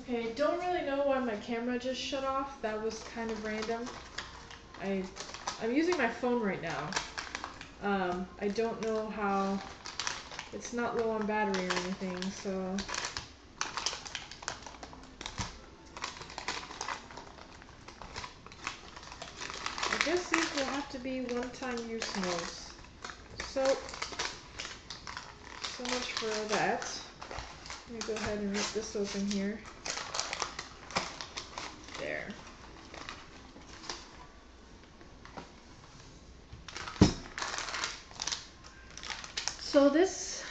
Okay, don't really know why my camera just shut off. That was kind of random. I'm using my phone right now. I don't know how. It's not low on battery or anything, so. I guess these will have to be one-time use molds. So much for that. Let me go ahead and rip this open here. There. So this,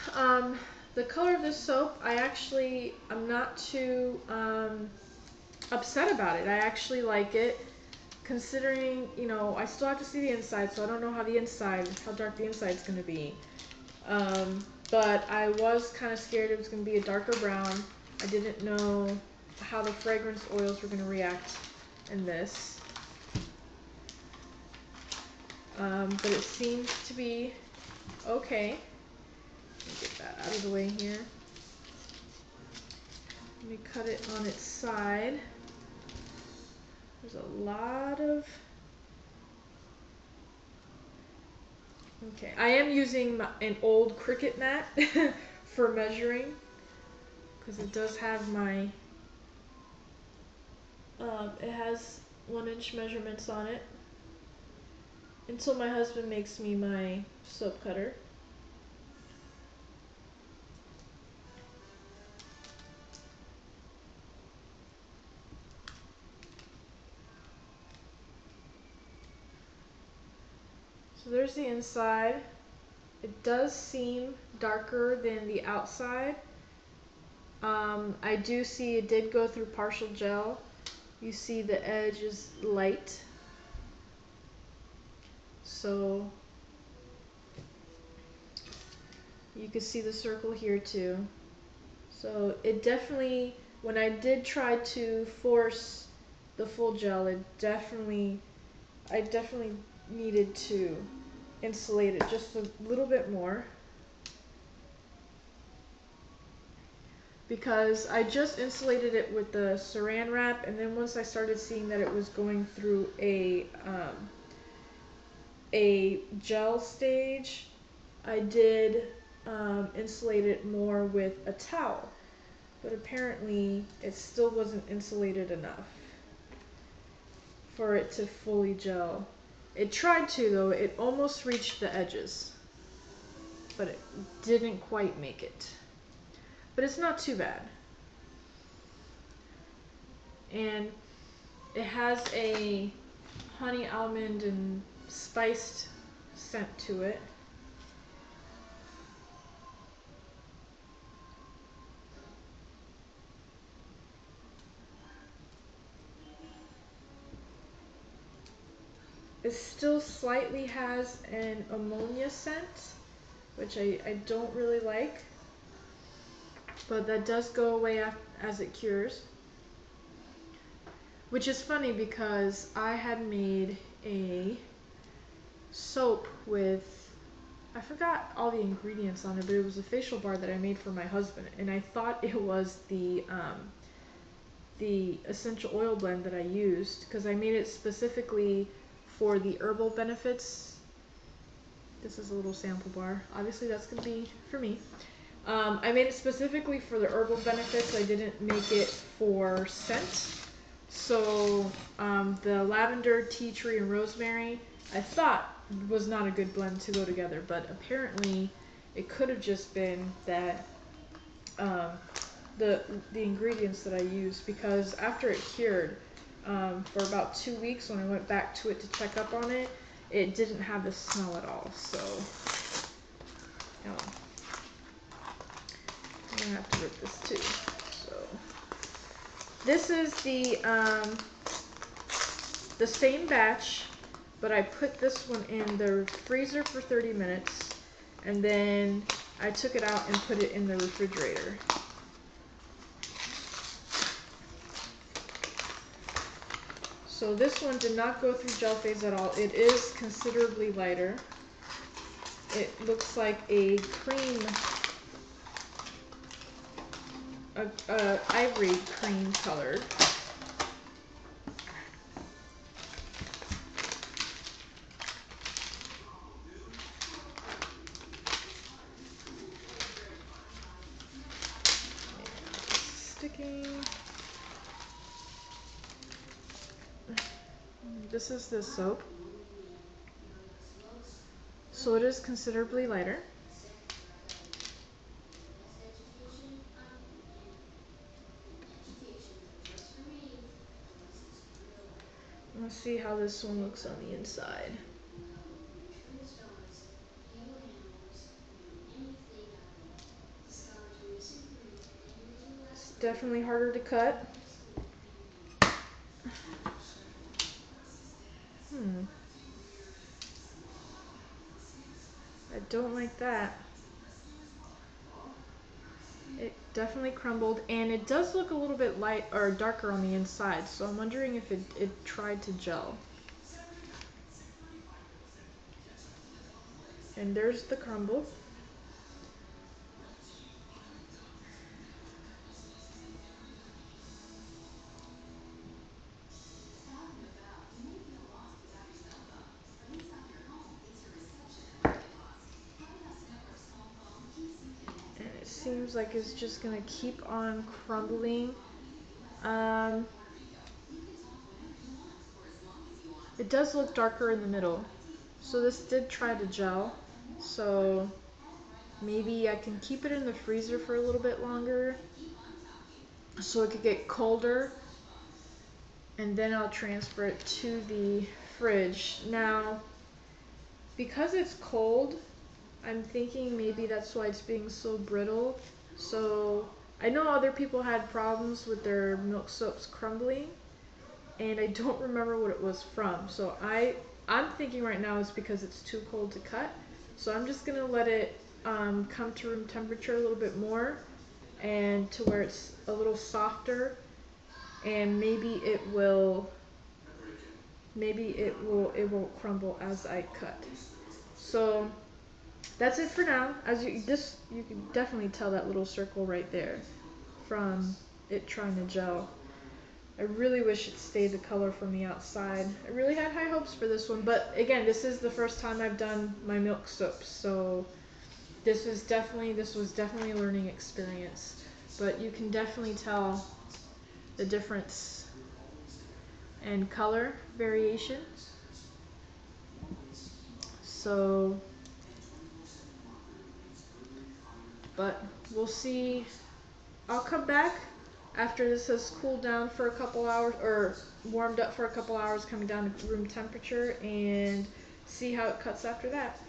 the color of this soap, I'm not too upset about it. I actually like it, considering, you know, I still have to see the inside, so I don't know how dark the inside's going to be. But I was kind of scared it was going to be a darker brown. I didn't know how the fragrance oils were going to react in this. But it seems to be okay. Let me get that out of the way here. Let me cut it on its side. There's a lot of... Okay, I am using an old Cricut mat for measuring, because it does have my... it has 1-inch measurements on it, until my husband makes me my soap cutter. So there's the inside. It does seem darker than the outside. I do see it did go through partial gel. You see the edge is light. So you can see the circle here too. So it definitely, when I did try to force the full gel, I definitely needed to insulate it just a little bit more, because I just insulated it with the saran wrap, and then once I started seeing that it was going through a gel stage, I did insulate it more with a towel, but apparently it still wasn't insulated enough for it to fully gel. It tried to though, it almost reached the edges, but it didn't quite make it. But it's not too bad. And it has a honey, almond, and spiced scent to it. It still slightly has an ammonia scent, which I don't really like, but that does go away as it cures. Which is funny because I had made a soap with, I forgot all the ingredients on it, but it was a facial bar that I made for my husband, and I thought it was the essential oil blend that I used, because I made it specifically for the herbal benefits. This is a little sample bar. Obviously that's going to be for me. I made it specifically for the herbal benefits. I didn't make it for scent. So the lavender, tea tree, and rosemary, I thought was not a good blend to go together, but apparently it could have just been that the ingredients that I used, because after it cured, for about 2 weeks when I went back to it to check up on it, it didn't have the smell at all. So I'm gonna have to rip this too. So this is the same batch, but I put this one in the freezer for 30 minutes, and then I took it out and put it in the refrigerator. So this one did not go through gel phase at all. It is considerably lighter. It looks like a cream ivory cream colored. Sticking. This is the soap. So it is considerably lighter. Let's see how this one looks on the inside. It's definitely harder to cut. I don't like that. It definitely crumbled, and it does look a little bit light or darker on the inside, so I'm wondering if it tried to gel. And there's the crumble. And it seems like it's just gonna keep on crumbling. It does look darker in the middle. So this did try to gel. So maybe I can keep it in the freezer for a little bit longer so it could get colder, and then I'll transfer it to the fridge. Now, because it's cold, I'm thinking maybe that's why it's being so brittle. So I know other people had problems with their milk soaps crumbling, and I don't remember what it was from. So I'm thinking right now it's because it's too cold to cut. So I'm just gonna let it come to room temperature a little bit more, and to where it's a little softer, and maybe it won't crumble as I cut. So that's it for now. You can definitely tell that little circle right there from it trying to gel. I really wish it stayed the color from the outside. I really had high hopes for this one, but again, this is the first time I've done my milk soaps, so this was definitely a learning experience. But you can definitely tell the difference in color variation. So, but we'll see. I'll come back after this has cooled down for a couple hours, or warmed up for a couple hours, coming down to room temperature, and see how it cuts after that.